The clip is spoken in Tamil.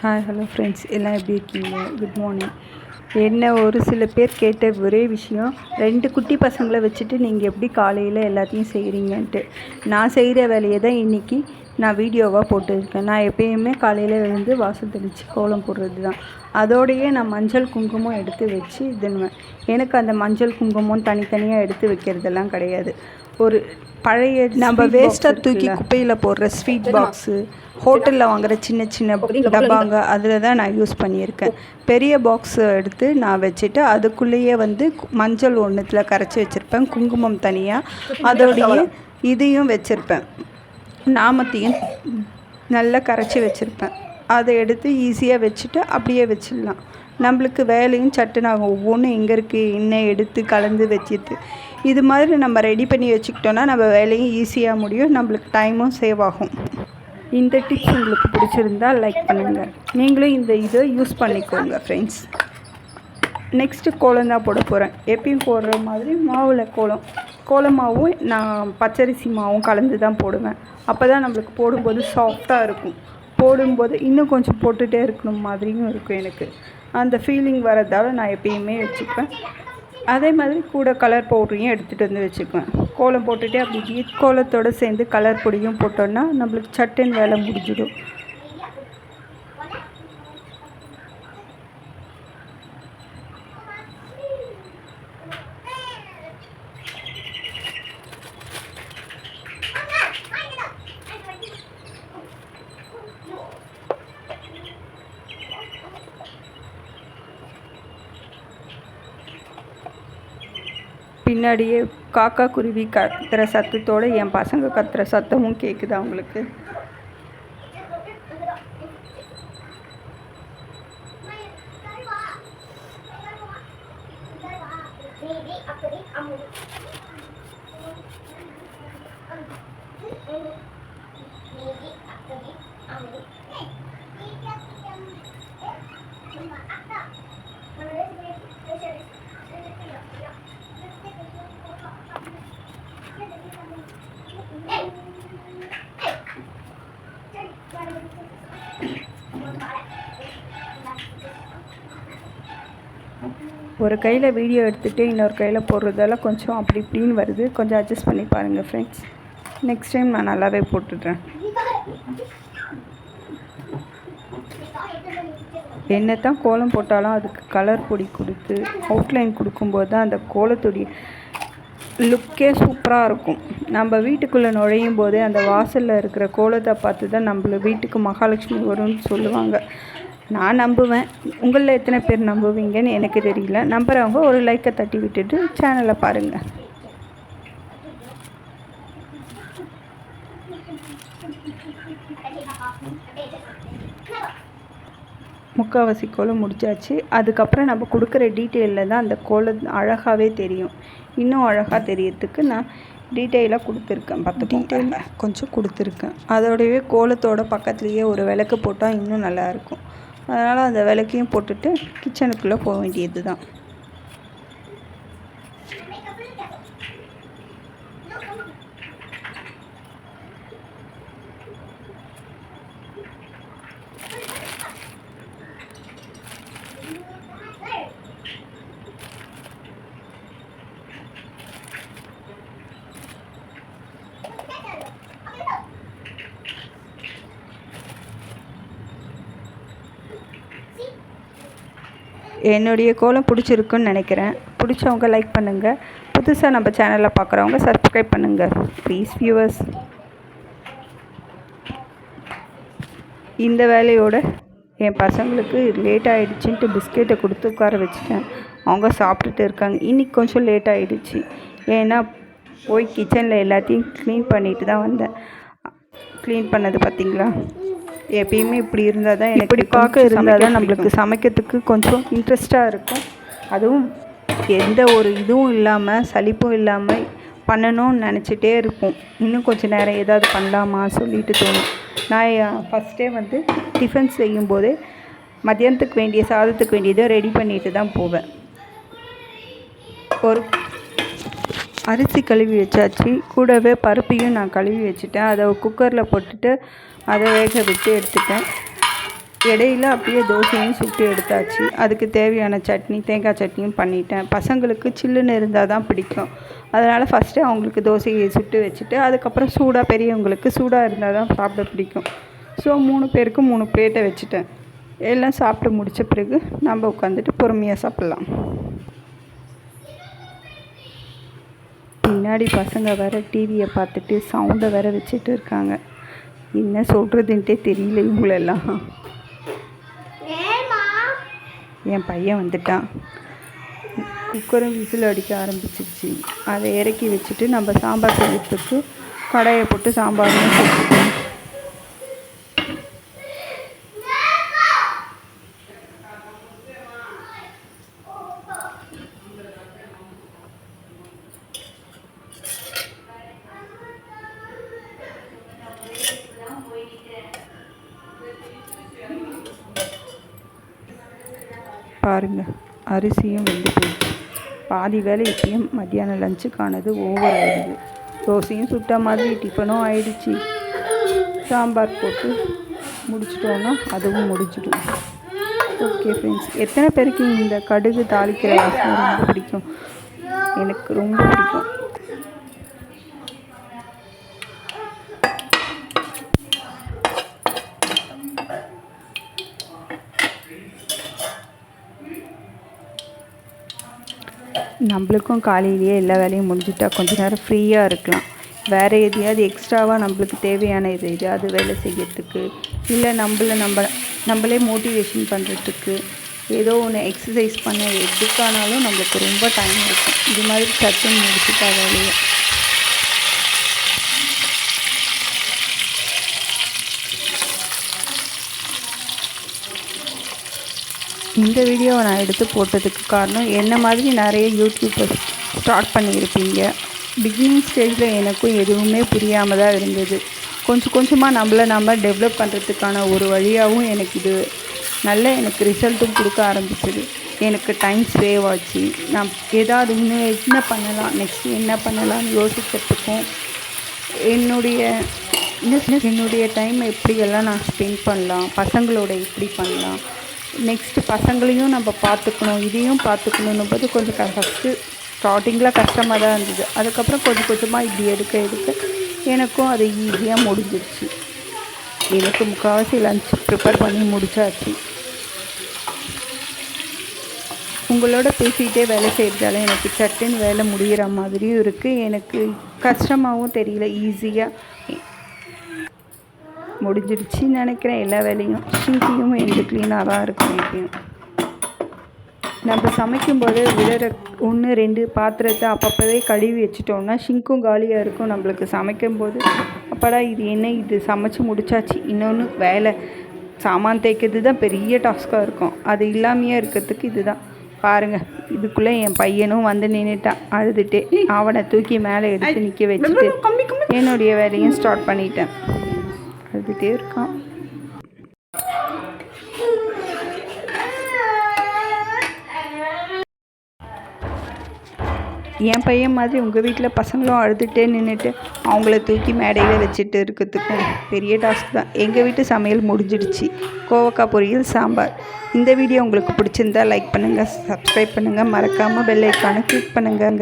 ஹாய் ஹலோ ஃப்ரெண்ட்ஸ், எல்லாம் எப்படி இருக்கீங்க? Good morning. என்ன ஒரு சில பேர் கேட்ட ஒரே விஷயம், 2 குட்டி பசங்களை வச்சுட்டு நீங்கள் எப்படி காலையில் எல்லாத்தையும் செய்கிறீங்கன்ட்டு. நான் செய்கிற வேலையை தான் இன்றைக்கி நான் வீடியோவாக போட்டுருக்கேன். நான் எப்பயுமே காலையில் எழுந்து வாசல் தெளித்து கோலம் போடுறது தான். அதோடையே நான் மஞ்சள் குங்குமம் எடுத்து வச்சு இதுன்னுவேன். எனக்கு அந்த மஞ்சள் குங்குமம் தனித்தனியாக எடுத்து வைக்கிறதெல்லாம் கிடையாது. ஒரு பழைய நம்ம வேஸ்ட்டாக தூக்கி குப்பையில் போடுற ஸ்வீட் பாக்ஸு, ஹோட்டலில் வாங்குகிற சின்ன சின்ன டப்பாங்க, அதில் தான் நான் யூஸ் பண்ணியிருக்கேன். பெரிய பாக்ஸை எடுத்து நான் வச்சுட்டு அதுக்குள்ளேயே மஞ்சள் ஒன்றுத்தில் கரைச்சி வச்சுருப்பேன், குங்குமம் தனியாக, அதோடைய இதையும் வச்சுருப்பேன், நாமத்தையும் நல்லா கரைச்சி வச்சுருப்பேன். அதை எடுத்து ஈஸியாக வச்சுட்டு அப்படியே வச்சிடலாம். நம்மளுக்கு வேலையும் சட்டுன்னு ஆகும். ஒவ்வொன்றும் எங்கே இருக்குது என்ன எடுத்து கலந்து வச்சுட்டு இது மாதிரி நம்ம ரெடி பண்ணி வச்சுக்கிட்டோன்னா நம்ம வேலையும் ஈஸியாக முடியும், நம்மளுக்கு டைமும் சேவ் ஆகும். இந்த டிப்ஸ் உங்களுக்கு பிடிச்சிருந்தால் லைக் பண்ணுங்கள். நீங்களும் இந்த இதை யூஸ் பண்ணிக்கோங்க ஃப்ரெண்ட்ஸ். நெக்ஸ்ட்டு கோலம் தான் போட போகிறேன். எப்பயும் போடுற மாதிரி மாவில் கோலம் மாவும் நான் பச்சரிசி மாவும் கலந்து தான் போடுவேன். அப்போ தான் நம்மளுக்கு போடும்போது சாஃப்டாக இருக்கும். போடும்போது இன்னும் கொஞ்சம் போட்டுகிட்டே இருக்கணும் மாதிரியும் இருக்கும். எனக்கு அந்த ஃபீலிங் வரதால் நான் எப்பயுமே வச்சுப்பேன். அதே மாதிரி கூட கலர் பவுடரையும் எடுத்துகிட்டு வந்து வச்சுக்குவேன். கோலம் போட்டுகிட்டே அப்படி கோலத்தோடு சேர்ந்து கலர் பொடியும் போட்டோன்னா நம்மளுக்கு சட்டுன்னு வேலை முடிஞ்சிடும். பின்னாடியே காக்கா குருவி கத்துற சத்தத்தோடு என் பசங்க கத்துற சத்தமும் கேட்குது அவங்களுக்கு. ஒரு கையில் வீடியோ எடுத்துகிட்டு இன்னொரு கையில் போடுறதால கொஞ்சம் அப்படி இப்படின்னு வருது. கொஞ்சம் அட்ஜஸ்ட் பண்ணி பாருங்கள் ஃப்ரெண்ட்ஸ். நெக்ஸ்ட் டைம் நான் நல்லாவே போட்டுடுறேன். என்ன தான் கோலம் போட்டாலும் அதுக்கு கலர் பொடி கொடுத்து அவுட்லைன் கொடுக்கும்போது தான் அந்த கோலத்துடைய லுக்கே சூப்பராக இருக்கும். நம்ம வீட்டுக்குள்ளே நுழையும் போதே அந்த வாசலில் இருக்கிற கோலத்தை பார்த்து தான் நம்மள வீட்டுக்கு மகாலட்சுமி வரும்னு சொல்லுவாங்க. நான் நம்புவேன். உங்களில் எத்தனை பேர் நம்புவீங்கன்னு எனக்கு தெரியல. நம்புகிறவங்க ஒரு லைக்கை தட்டி விட்டுட்டு சேனலை பாருங்கள். முக்கால்வாசி கோலம் முடிச்சாச்சு. அதுக்கப்புறம் நம்ம கொடுக்குற டீட்டெயிலில் தான் அந்த கோலம் அழகாகவே தெரியும். இன்னும் அழகாக தெரியறதுக்கு நான் டீட்டெயிலாக கொடுத்துருக்கேன். 10 டீட்டெயிலில் கொஞ்சம் கொடுத்துருக்கேன். அதோடவே கோலத்தோட பக்கத்துலேயே ஒரு விளக்கு போட்டால் இன்னும் நல்லாயிருக்கும். அதனால் அந்த விளக்கையும் போட்டுட்டு கிச்சனுக்குள்ளே போக வேண்டியது தான். என்னுடைய கோலம் பிடிச்சிருக்குன்னு நினைக்கிறேன். பிடிச்சவங்க லைக் பண்ணுங்கள். புதுசாக நம்ம சேனலில் பார்க்குறவங்க சப்ஸ்கிரைப் பண்ணுங்கள் ப்ளீஸ் வியூவர்ஸ். இந்த வேலையோட என் பசங்களுக்கு லேட் ஆகிடுச்சின்ட்டு பிஸ்கெட்டை கொடுத்து உட்கார வச்சுட்டேன். அவங்க சாப்பிட்டுட்டு இருக்காங்க. இன்றைக்கி கொஞ்சம் லேட் ஆகிடுச்சு. ஏன்னா போய் கிச்சனில் எல்லாத்தையும் க்ளீன் பண்ணிட்டு தான் வந்தேன். க்ளீன் பண்ணது பார்த்திங்களா? எப்பயுமே இப்படி இருந்தால் தான் எனக்கு இப்படி பார்க்க இருந்தால் தான் நம்மளுக்கு சமைக்கிறதுக்கு கொஞ்சம் இன்ட்ரெஸ்ட்டாக இருக்கும். அதுவும் எந்த ஒரு இதுவும் இல்லாமல் சலிப்பும் இல்லாமல் பண்ணணும்னு நினச்சிட்டே இருப்போம். இன்னும் கொஞ்சம் நேரம் ஏதாவது பண்ணலாமா சொல்லிட்டு தோணும். நான் ஃபஸ்ட்டே டிஃபன் செய்யும்போதே மதியானத்துக்கு வேண்டிய சாதத்துக்கு வேண்டியதை ரெடி பண்ணிட்டு தான் போவேன். ஒரு அரிசி கழுவி வச்சாச்சு. கூடவே பருப்பையும் நான் கழுவி வச்சுட்டேன். அதை குக்கரில் போட்டுட்டு அதை வேக விட்டு எடுத்துட்டேன். இடையில அப்படியே தோசையும் சுட்டு எடுத்தாச்சு. அதுக்கு தேவையான சட்னி, தேங்காய் சட்னியும் பண்ணிட்டேன். பசங்களுக்கு சில்லுன்னு இருந்தால் தான் பிடிக்கும். அதனால் ஃபஸ்ட்டு அவங்களுக்கு தோசையை சுட்டு வச்சுட்டு அதுக்கப்புறம் சூடாக பெரியவங்களுக்கு சூடாக இருந்தால் தான் சாப்பிட பிடிக்கும். ஸோ 3 பேருக்கு 3 பிளேட்டை வச்சுட்டேன். எல்லாம் சாப்பிட்டு முடித்த பிறகு நம்ம உட்காந்துட்டு பொறுமையாக சாப்பிட்லாம். பின்னாடி பசங்க வேறு டிவியை பார்த்துட்டு சவுண்டை வேறு வச்சுட்டு இருக்காங்க. என்ன சொல்கிறதுன்ட்டே தெரியல இவங்களெல்லாம். என் பையன் வந்துட்டான். குக்கரும் விசில் அடிக்க ஆரம்பிச்சிருச்சு. அதை இறக்கி வச்சுட்டு நம்ம சாம்பார் செய்யறதுக்கு கடாயை போட்டு சாம்பாரும் சேர்த்துக்கணும். பாருங்கள், அரிசியும் வெந்து போயிடுச்சு. பாதி வேலை இப்பயும் மத்தியானம் லஞ்சுக்கானது ஓவர் ஆகிடுது. தோசையும் சுட்ட மாதிரி டிஃபனும் ஆயிடுச்சு. சாம்பார் போட்டு முடிச்சிட்டோன்னா அதுவும் முடிச்சிடும். ஓகே ஃப்ரெண்ட்ஸ், எத்தனை பேருக்கு இந்த கடுகு தாளிக்கிற வாசனை ரொம்ப பிடிக்கும்? எனக்கு ரொம்ப பிடிக்கும். நம்மளுக்கும் காலையிலேயே எல்லா வேலையும் முடிஞ்சுட்டா கொஞ்ச நேரம் ஃப்ரீயாக இருக்கலாம். வேறு எதையாவது எக்ஸ்ட்ராவாக நம்மளுக்கு தேவையான எதையாவது வேலை செய்யறதுக்கு, இல்லை நம்மளே மோட்டிவேஷன் பண்ணுறதுக்கு, ஏதோ ஒன்று எக்ஸசைஸ் பண்ண எதுக்கானாலும் நம்மளுக்கு ரொம்ப டைம் இருக்கும். இது மாதிரி சட்டுன்னு முடிச்சுட்டா வேலையை. இந்த வீடியோவை நான் எடுத்து போட்டதுக்கு காரணம், என்ன மாதிரி நிறைய யூடியூப்பர்ஸ் ஸ்டார்ட் பண்ணியிருப்பீங்க. பிகினிங் ஸ்டேஜில் எனக்கும் எதுவுமே புரியாமல் தான் இருந்தது. கொஞ்சம் கொஞ்சமாக நம்ம டெவலப் பண்ணுறதுக்கான ஒரு வழியாகவும் எனக்கு இது எனக்கு ரிசல்ட்டும் கொடுக்க ஆரம்பிச்சது. எனக்கு டைம் சேவ் ஆச்சு. நான் ஏதாவது இன்னும் என்ன பண்ணலாம், நெக்ஸ்ட்டு என்ன பண்ணலாம்னு யோசிக்கிறதுக்கும், என்னுடைய டைமை எப்படியெல்லாம் நான் ஸ்பெண்ட் பண்ணலாம், பசங்களோட எப்படி பண்ணலாம், நெக்ஸ்ட்டு பசங்களையும் நம்ம பார்த்துக்கணும், இதையும் பார்த்துக்கணுன்னும் போது கொஞ்சம் ஃபஸ்ட்டு ஸ்டார்டிங்கில் கஷ்டமாக தான் இருந்தது. அதுக்கப்புறம் கொஞ்சம் கொஞ்சமாக இப்படி எடுக்க எனக்கும் அது ஈஸியாக முடிஞ்சிருச்சு. எனக்கு முக்கால்வாசி லஞ்ச் ப்ரிப்பேர் பண்ணி முடிச்சாச்சு. உங்களோட பேசிகிட்டே வேலை செய்கிறதால எனக்கு சட்டுன்னு வேலை முடிகிற மாதிரியும் இருக்குது. எனக்கு கஷ்டமாகவும் தெரியல, ஈஸியாக முடிஞ்சிடுச்சின்னு நினைக்கிறேன். எல்லா வேலையும் சிங்கியும் எந்த க்ளீனாக தான் இருக்கும். எப்பயும் நம்ம சமைக்கும்போது விழுற 1-2 பாத்திரத்தை அப்பப்போவே கழுவி வச்சிட்டோம்னா ஷிங்க்கும் காலியாக இருக்கும். நம்மளுக்கு சமைக்கும்போது அப்படா இது சமைச்சு முடிச்சாச்சு, இன்னொன்று வேலை சாமான் தேய்க்கிறது தான் பெரிய டாஸ்க்காக இருக்கும். அது இல்லாமையே இருக்கிறதுக்கு இதுதான். பாருங்கள், இதுக்குள்ளே என் பையனும் வந்து நின்றுட்டான் அழுதுகிட்டே. அவனை தூக்கி மேலே எடுத்து நிற்க வச்சுட்டு என்னுடைய வேலையும் ஸ்டார்ட் பண்ணிட்டேன். அழுதுகிட்டே இருக்கான். என் பையன் மாதிரி உங்கள் வீட்டில் பசங்களும் அழுதுகிட்டே நின்றுட்டு அவங்கள தூக்கி மேடையில் வச்சுட்டு இருக்கிறதுக்கும் பெரிய டாஸ்க் தான். எங்கள் வீட்டு சமையல் முடிஞ்சிடுச்சு. கோவக்காய் பொரியல், சாம்பார். இந்த வீடியோ உங்களுக்கு பிடிச்சிருந்தா லைக் பண்ணுங்கள், சப்ஸ்கிரைப் பண்ணுங்கள், மறக்காமல் பெல் ஐக்கானை கிளிக் பண்ணுங்கள்.